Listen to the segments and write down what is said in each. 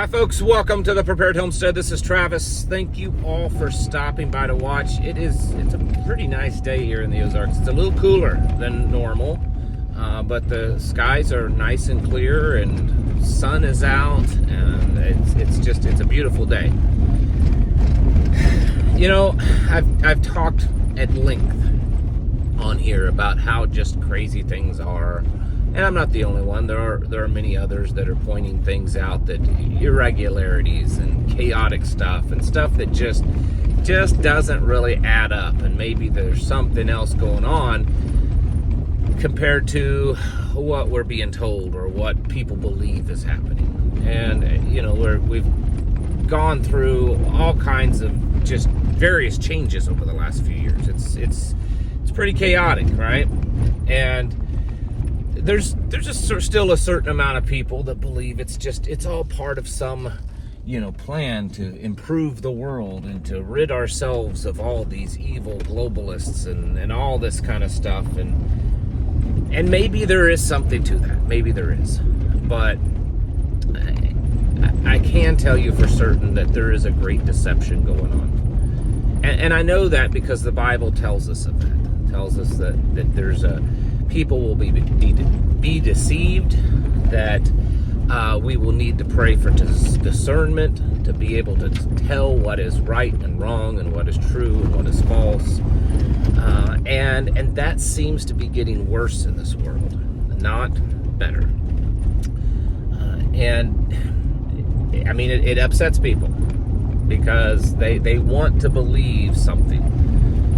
Hi folks, welcome to the Prepared Homestead. This is Travis. Thank you all for stopping by to watch. It's a pretty nice day here in the Ozarks. It's a little cooler than normal, but the skies are nice and clear and sun is out, and it's a beautiful day. You know, I've talked at length on here about how just crazy things are. And I'm not the only one. There are many others that are pointing things out, that irregularities and chaotic stuff and stuff that just doesn't really add up. And maybe there's something else going on compared to what we're being told or what people believe is happening. And you know, we've gone through all kinds of just various changes over the last few years. It's pretty chaotic, right? And there's just still a certain amount of people that believe it's all part of some, plan to improve the world and to rid ourselves of all these evil globalists and all this kind of stuff. And maybe there is something to that. Maybe there is. But I can tell you for certain that there is a great deception going on. And I know that because the Bible tells us of that. It tells us that there's people will be deceived, that we will need to pray for discernment to be able to tell what is right and wrong and what is true and what is false. And that seems to be getting worse in this world, not better. And I mean, it upsets people because they want to believe something.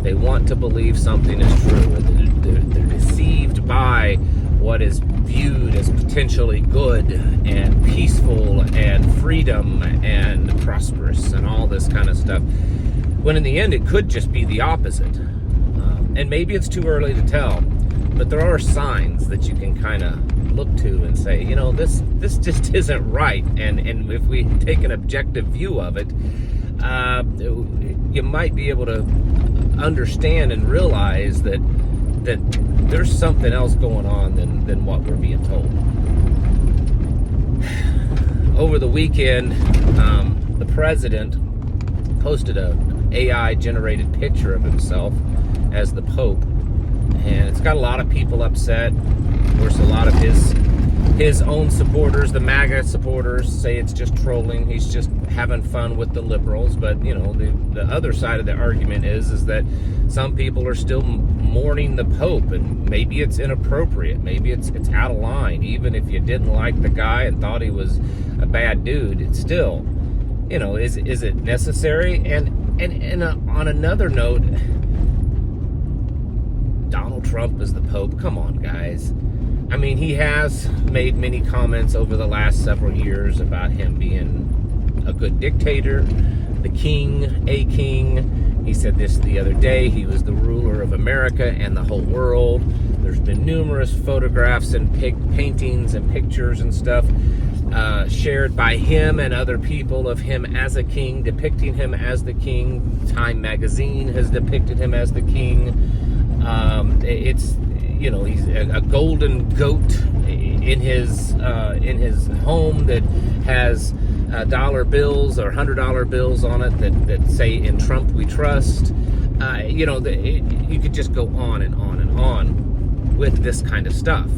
They want to believe something is true, and they're deceived by what is viewed as potentially good and peaceful and freedom and prosperous and all this kind of stuff, when in the end it could just be the opposite. And maybe it's too early to tell, but there are signs that you can kind of look to and say, this just isn't right. And if we take an objective view of it, you might be able to understand and realize that there's something else going on than what we're being told. Over the weekend, the president posted a AI generated picture of himself as the Pope, and it's got a lot of people upset. Of course, a lot of his own supporters, the MAGA supporters, say it's just trolling. He's just having fun with the liberals. But the other side of the argument is that some people are still mourning the Pope, and maybe it's inappropriate, maybe it's out of line. Even if you didn't like the guy and thought he was a bad dude, it's still, is it necessary? And on another note, Donald Trump is the Pope. Come on, guys. I mean, he has made many comments over the last several years about him being a good dictator, the king, a king. He said this the other day, he was the ruler of America and the whole world. There's been numerous photographs and paintings and pictures and stuff shared by him and other people of him as a king, depicting him as the king. Time magazine has depicted him as the king. He's a golden goat in his home that has dollar bills or $100 bills on it that say "In Trump We Trust." You could just go on and on and on with this kind of stuff.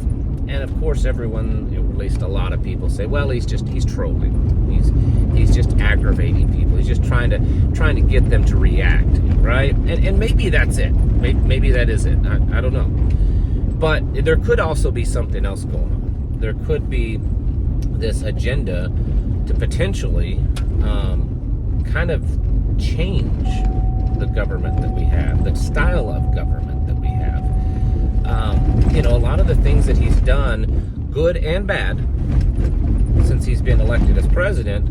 And of course, everyone, at least a lot of people, say, "Well, he's trolling. He's just aggravating people. He's just trying to get them to react, right?" And maybe that's it. Maybe that is it. I don't know. But there could also be something else going on. There could be this agenda to potentially kind of change the government that we have, the style of government that we have. A lot of the things that he's done, good and bad, since he's been elected as president,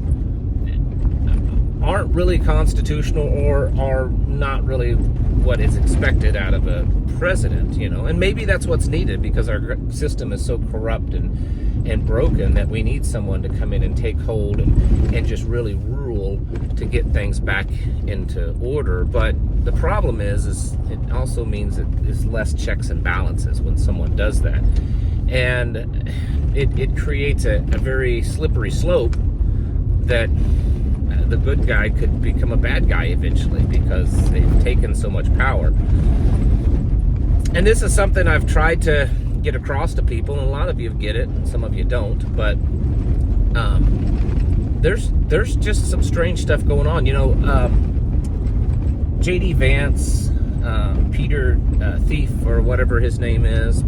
aren't really constitutional or are not really what is expected out of a president, and maybe that's what's needed because our system is so corrupt and broken that we need someone to come in and take hold and just really rule to get things back into order. But the problem is it also means that there's less checks and balances when someone does that, and it creates a very slippery slope that the good guy could become a bad guy eventually because they've taken so much power. And this is something I've tried to get across to people, and a lot of you get it, and some of you don't, but there's just some strange stuff going on. You know, J.D. Vance, Peter Thief, or whatever his name is,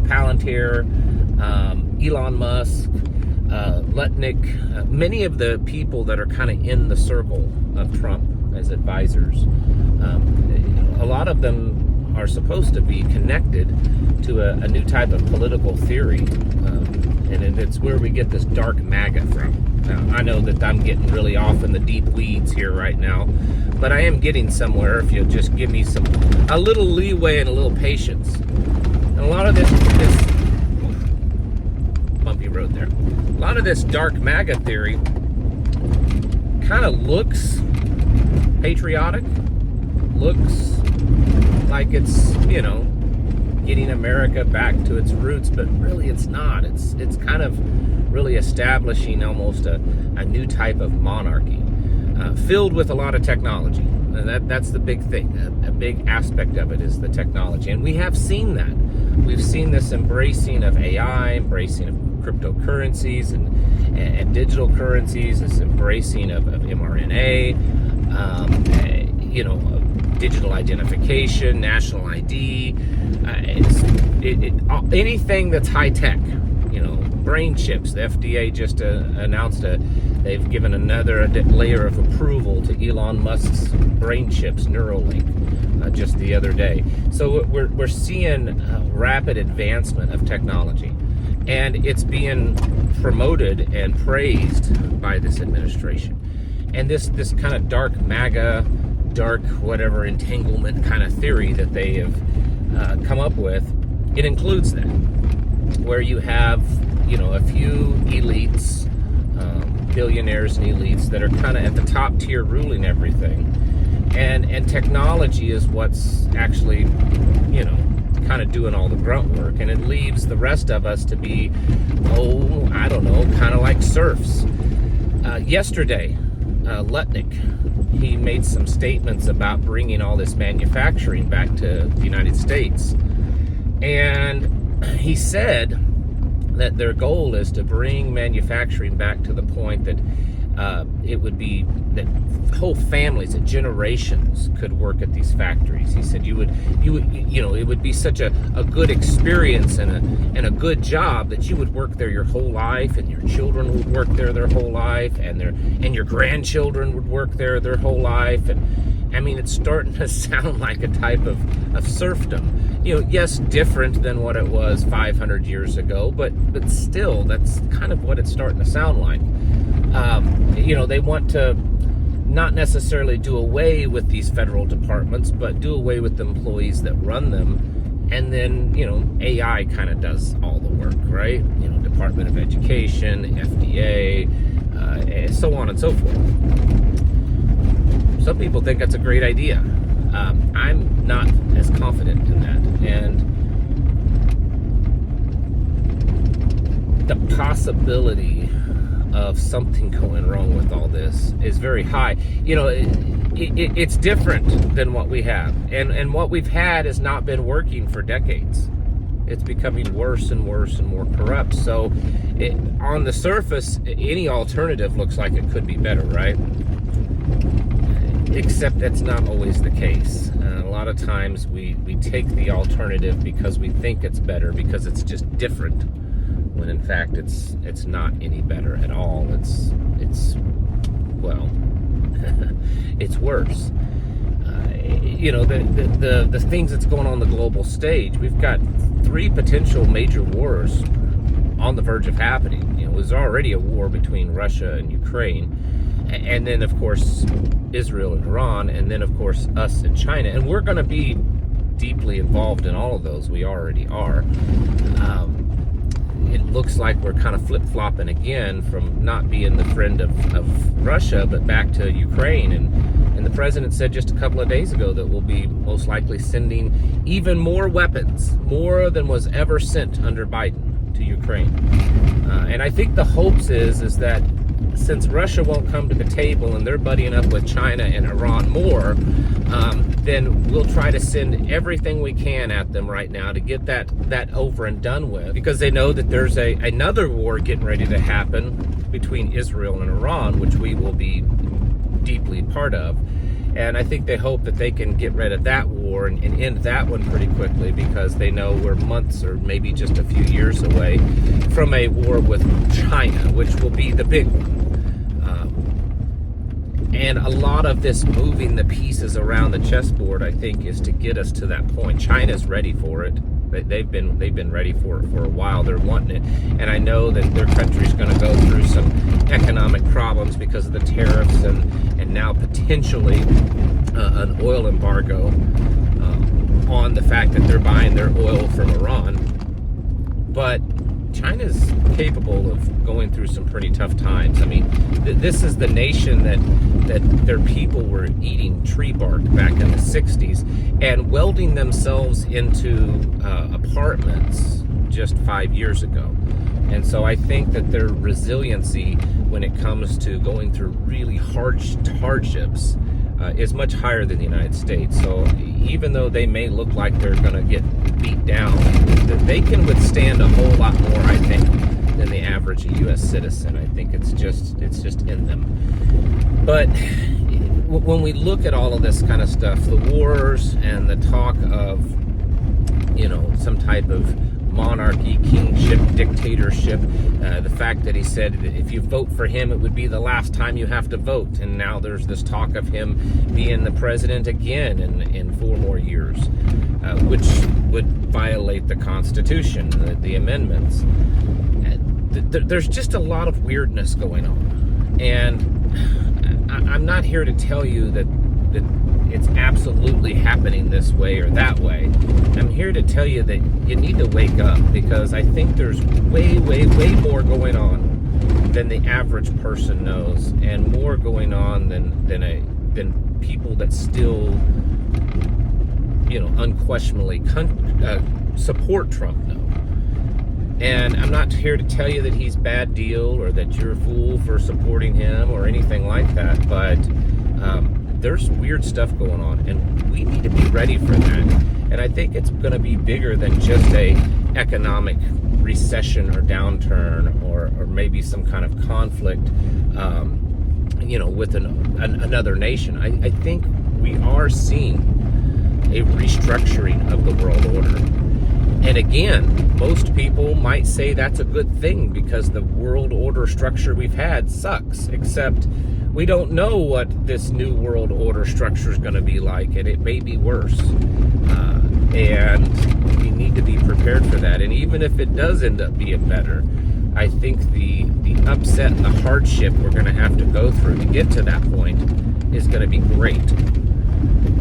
Palantir, Elon Musk, Lutnick, many of the people that are kind of in the circle of Trump as advisors, a lot of them are supposed to be connected to a new type of political theory, and it's where we get this dark MAGA from. Now, I know that I'm getting really off in the deep weeds here right now, but I am getting somewhere if you'll just give me a little leeway and a little patience. And a lot of this bumpy road there. A lot of this dark MAGA theory kind of looks patriotic, looks like it's, you know, getting America back to its roots, but really it's not. It's kind of really establishing almost a new type of monarchy, filled with a lot of technology. And that's the big thing. A big aspect of it is the technology. And we have seen that. We've seen this embracing of AI, embracing of cryptocurrencies and digital currencies, this embracing of mRNA, you know, digital identification, national ID, anything that's high tech, you know, brain chips. The FDA just announced they've given another layer of approval to Elon Musk's brain chips, Neuralink, just the other day. So we're seeing rapid advancement of technology, and it's being promoted and praised by this administration. And this kind of dark MAGA, dark whatever entanglement kind of theory that they have come up with, it includes that, where you have, you know, a few elites, billionaires and elites that are kind of at the top tier ruling everything, and technology is what's actually, you know, kind of doing all the grunt work, and it leaves the rest of us to be, I don't know, kind of like serfs. Yesterday, Lutnick, he made some statements about bringing all this manufacturing back to the United States. And he said that their goal is to bring manufacturing back to the point that it would be that whole families and generations could work at these factories. He said you would, you know, it would be such a good experience and a good job that you would work there your whole life, and your children would work there their whole life, and your grandchildren would work there their whole life. And I mean, it's starting to sound like a type of serfdom. You know, yes, different than what it was 500 years ago, but still, that's kind of what it's starting to sound like. You know, they want to not necessarily do away with these federal departments, but do away with the employees that run them. And then, you know, AI kind of does all the work, right? You know, Department of Education, FDA, so on and so forth. Some people think that's a great idea. I'm not as confident in that. And the possibility of something going wrong with all this is very high. You know, it's different than what we have. And what we've had has not been working for decades. It's becoming worse and worse and more corrupt. So on the surface, any alternative looks like it could be better, right? Except that's not always the case. A lot of times we take the alternative because we think it's better, because it's just different, when in fact it's not any better at all. It's well, it's worse. You know, the things that's going on the global stage. We've got 3 potential major wars on the verge of happening. You know, there's already a war between Russia and Ukraine, and then of course Israel and Iran, and then of course us and China, and we're going to be deeply involved in all of those. We already are. It looks like we're kind of flip-flopping again from not being the friend of Russia, but back to Ukraine. And the president said just a couple of days ago that we'll be most likely sending even more weapons, more than was ever sent under Biden, to Ukraine. And I think the hopes is that since Russia won't come to the table and they're buddying up with China and Iran more, then we'll try to send everything we can at them right now to get that over and done with, because they know that there's another war getting ready to happen between Israel and Iran, which we will be deeply part of. And I think they hope that they can get rid of that war and end that one pretty quickly, because they know we're months or maybe just a few years away from a war with China, which will be the big one. And a lot of this moving the pieces around the chessboard, I think, is to get us to that point. China's ready for it. They've been ready for it for a while. They're wanting it, and I know that their country's going to go through some economic problems because of the tariffs and now potentially an oil embargo on the fact that they're buying their oil from Iran. But China's capable of going through some pretty tough times. I mean, this is the nation that their people were eating tree bark back in the 60s and welding themselves into apartments just 5 years ago. And so I think that their resiliency when it comes to going through really hardships is much higher than the United States. So even though they may look like they're going to get beat down, they can withstand a whole lot more, I think, than the average U.S. citizen. I think it's just in them. But when we look at all of this kind of stuff, the wars and the talk of, some type of monarchy, kingship, dictatorship, the fact that he said if you vote for him, it would be the last time you have to vote. And now there's this talk of him being the president again in 4 more years, which would violate the Constitution, the amendments. There's just a lot of weirdness going on. And I'm not here to tell you that it's absolutely happening this way or that way. I'm here to tell you that you need to wake up, because I think there's way, way, way more going on than the average person knows, and more going on than people that still, unquestionably support Trump know. And I'm not here to tell you that he's bad deal or that you're a fool for supporting him or anything like that, but there's weird stuff going on, and we need to be ready for that. And I think it's going to be bigger than just a economic recession or downturn or maybe some kind of conflict, with another nation. I think we are seeing a restructuring of the world order. And again, most people might say that's a good thing because the world order structure we've had sucks, except we don't know what this new world order structure is going to be like, and it may be worse. And we need to be prepared for that. And even if it does end up being better, I think the upset and the hardship we're going to have to go through to get to that point is going to be great.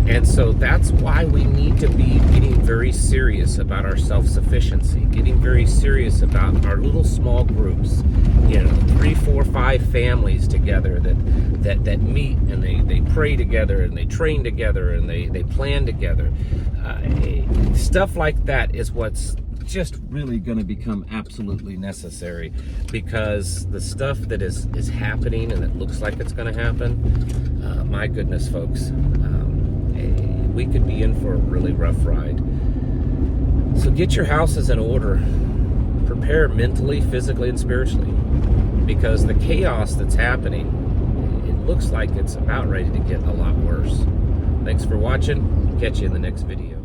And so that's why we need to be getting very serious about our self-sufficiency, getting very serious about our little small groups, 3, 4, 5 families together that meet and they pray together and they train together and they plan together. Stuff like that is what's just really going to become absolutely necessary, because the stuff that is happening and it looks like it's going to happen, my goodness, folks, we could be in for a really rough ride. So get your houses in order. Prepare mentally, physically, and spiritually, because the chaos that's happening, it looks like it's about ready to get a lot worse. Thanks for watching. Catch you in the next video.